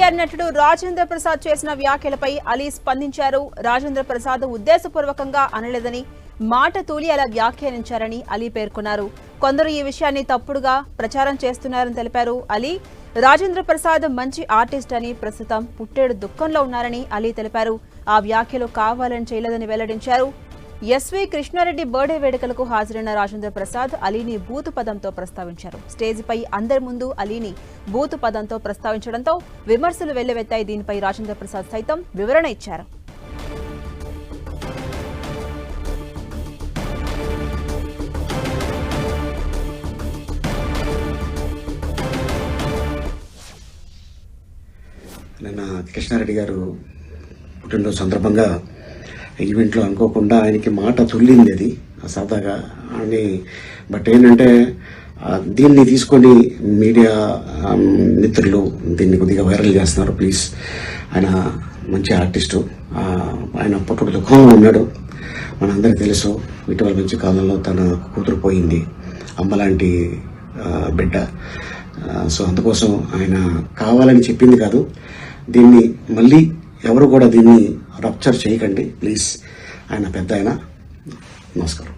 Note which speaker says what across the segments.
Speaker 1: Senior నటుడు రాజేంద్ర ప్రసాద్ చేసిన వ్యాఖ్యలపై అలీ స్పందించారు. రాజేంద్ర ప్రసాద్ ఉద్దేశపూర్వకంగా అనలేదని, మాట తూలి అలా వ్యాఖ్యానించారని అలీ పేర్కొన్నారు. కొందరు ఈ విషయాన్ని తప్పుడుగా ప్రచారం చేస్తున్నారని తెలిపారు. అలీ రాజేంద్ర ప్రసాద్ మంచి ఆర్టిస్ట్ అని, ప్రస్తుతం పుట్టేడు దుఃఖంలో ఉన్నారని అలీ తెలిపారు. ఆ వ్యాఖ్యలు కావాలని చేయలేదని వెల్లడించారు. ఎస్వి కృష్ణారెడ్డి బర్త్డే వేడుకలకు హాజరైన రాజేంద్ర ప్రసాద్ అలీని బూతు పదంతో ప్రస్తావించారు. స్టేజిపై అందరి ముందు అలీని బూతు పదంతో ప్రస్తావించడంతో విమర్శలు వెల్లువెత్తాయి. దీనిపై రాజేంద్ర ప్రసాద్ సైతం వివరణ ఇచ్చారు.
Speaker 2: నిన్న కృష్ణారెడ్డి గారు పుట్టినరోజు సందర్భంగా ఈవెంట్లో అనుకోకుండా ఆయనకి మాట తుల్లింది, అది సరదాగా అని. బట్ ఏంటంటే దీన్ని తీసుకొని మీడియా మిత్రులు దీన్ని కొద్దిగా వైరల్ చేస్తున్నారు. ప్లీజ్, ఆయన మంచి ఆర్టిస్టు, ఆయన పుట్టుడు దుఃఖంలో ఉన్నాడు. మనందరికీ తెలుసు, ఇటీవల మంచి కాలంలో తన కూతురు పోయింది, అమ్మలాంటి బిడ్డ. సో అందుకోసం ఆయన కావాలని చెప్పింది కాదు. దీన్ని మళ్ళీ ఎవరు కూడా దీన్ని రప్చర్ చేయకండి ప్లీజ్. ఆయన పెద్ద ఆయన. నమస్కారం.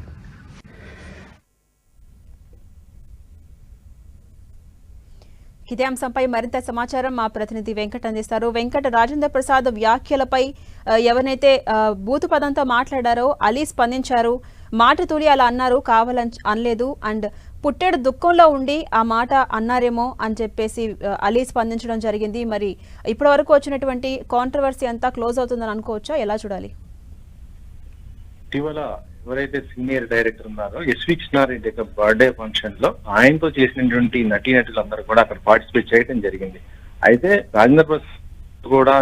Speaker 1: ఇదే అంశంపై మరింత సమాచారం మా ప్రతినిధి వెంకట్ అందిస్తారు. వెంకట్, రాజేంద్ర ప్రసాద్ వ్యాఖ్యలపై ఎవరైతే బూతు పదంతో మాట్లాడారో అలీ స్పందించారు. మాట తూలి అలా అన్నారు, కావాలని అనలేదు. అండ్ పుట్టేడు దుఃఖంలో ఉండి ఆ మాట అన్నారేమో అని చెప్పేసి అలీ స్పందించడం జరిగింది. మరి ఇప్పటి వరకు వచ్చినటువంటి కాంట్రవర్సీ అంతా క్లోజ్ అవుతుందని అనుకోవచ్చా? ఎలా చూడాలి?
Speaker 3: ఇటీవల ఎవరైతే సీనియర్ డైరెక్టర్ ఉన్నారో ఎస్వి కృష్ణారెడ్డి యొక్క బర్త్డే ఫంక్షన్ లో ఆయనతో చేసినటువంటి నటీనటులందరూ కూడా అక్కడ పార్టిసిపేట్ చేయడం జరిగింది. అయితే రాజేంద్ర ప్రసాద్ కూడా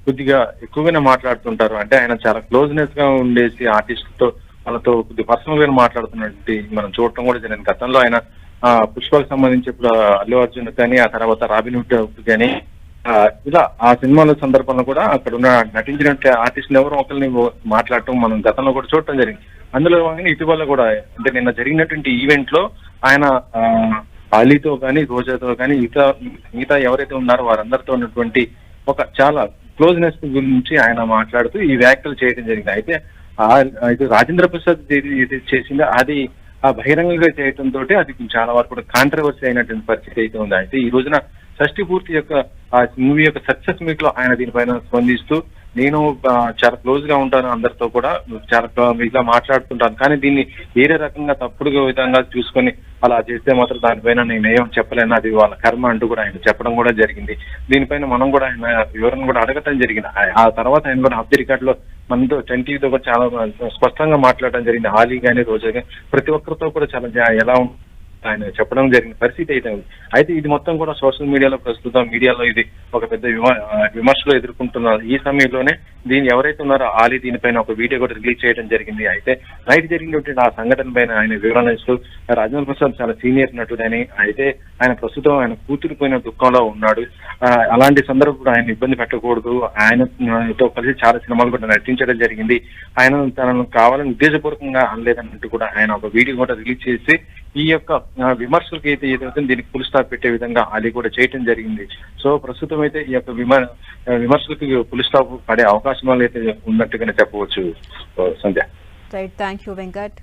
Speaker 3: కొద్దిగా ఎక్కువగానే మాట్లాడుతుంటారు. అంటే ఆయన చాలా క్లోజ్నెస్ గా ఉండేసి ఆర్టిస్టులతో వాళ్ళతో కొద్దిగా పర్సనల్ గా మాట్లాడుతున్నట్టు మనం చూడటం కూడా జరిగింది. గతంలో ఆయన పుష్పకు సంబంధించి ఇప్పుడు అల్లు అర్జున్ కానీ, ఆ తర్వాత రాబిన్ హుడ్ కానీ, ఇలా ఆ సినిమాల సందర్భంలో కూడా అక్కడ ఉన్న నటించినట్టు ఆర్టిస్టులు ఎవరో ఒకరిని మాట్లాడటం మనం గతంలో కూడా చూడటం జరిగింది. అందులో ఇటీవల కూడా అంటే నిన్న జరిగినటువంటి ఈవెంట్ లో ఆయన అలీతో కానీ, రోజాతో కానీ, మిగతా ఎవరైతే ఉన్నారో వారందరితో ఉన్నటువంటి ఒక చాలా క్లోజ్నెస్ గురించి ఆయన మాట్లాడుతూ ఈ వ్యాఖ్యలు చేయడం జరిగింది. అయితే రాజేంద్ర ప్రసాద్ ఇది చేసింది అది బహిరంగంగా చేయడంతో అది చాలా వరకు కూడా కాంట్రవర్సీ అయినటువంటి పరిస్థితి అయితే ఉంది. అయితే ఈ రోజున షష్ఠి పూర్తి యొక్క మూవీ యొక్క సక్సెస్ మీట్ లో ఆయన దీనిపైన స్పందిస్తూ, నేను చాలా క్లోజ్ గా ఉంటాను అందరితో కూడా, చాలా ఇలా మాట్లాడుతుంటాను, కానీ దీన్ని వేరే రకంగా తప్పుడు విధంగా చూసుకొని అలా చేస్తే మాత్రం దానిపైన నేను ఏం చెప్పలేను, అది వాళ్ళ కర్మ అంటూ కూడా ఆయన చెప్పడం కూడా జరిగింది. దీనిపైన మనం కూడా ఆయన వివరణ కూడా అడగటం జరిగింది. ఆ తర్వాత ఆయన కూడా ఆఫ్ ది రికార్డ్ లో మనతో 10టీవీతో కూడా చాలా స్పష్టంగా మాట్లాడడం జరిగింది. హాలీ కానీ, రోజా కానీ ప్రతి ఒక్కరితో కూడా చాలా ఎలా ఆయన చెప్పడం జరిగిన పరిస్థితి అయితే ఉంది. అయితే ఇది మొత్తం కూడా సోషల్ మీడియాలో ప్రస్తుతం మీడియాలో ఇది ఒక పెద్ద విమర్శలు ఎదుర్కొంటున్నారు. ఈ సమయంలోనే దీన్ని ఎవరైతే ఉన్నారో ఆలీ దీనిపైన ఒక వీడియో కూడా రిలీజ్ చేయడం జరిగింది. అయితే నైట్ జరిగినటువంటి ఆ సంఘటన పైన ఆయన వివరణ ఇస్తూ, రాజేంద్ర ప్రసాద్ చాలా సీనియర్ నటుడని, అయితే ఆయన ప్రస్తుతం ఆయన కూతురుపోయిన దుఃఖంలో ఉన్నాడు, అలాంటి సందర్భంలో ఆయన ఇబ్బంది పెట్టకూడదు, ఆయనతో కలిసి చాలా సినిమాలు కూడా నటించడం జరిగింది, ఆయన తనను కావాలని ఉద్దేశపూర్వకంగా అనలేదన్నట్టు కూడా ఆయన ఒక వీడియో కూడా రిలీజ్ చేసి ఈ యొక్క విమర్శలకు అయితే ఏదైతే దీనికి ఫుల్ స్టాప్ పెట్టే విధంగా అది కూడా చేయటం జరిగింది. సో ప్రస్తుతం అయితే ఈ యొక్క విమర్శలకు ఫుల్ స్టాప్ పడే అవకాశాలు అయితే ఉన్నట్టుగానే చెప్పవచ్చు. Sandhya.
Speaker 1: Right, thank you Venkat.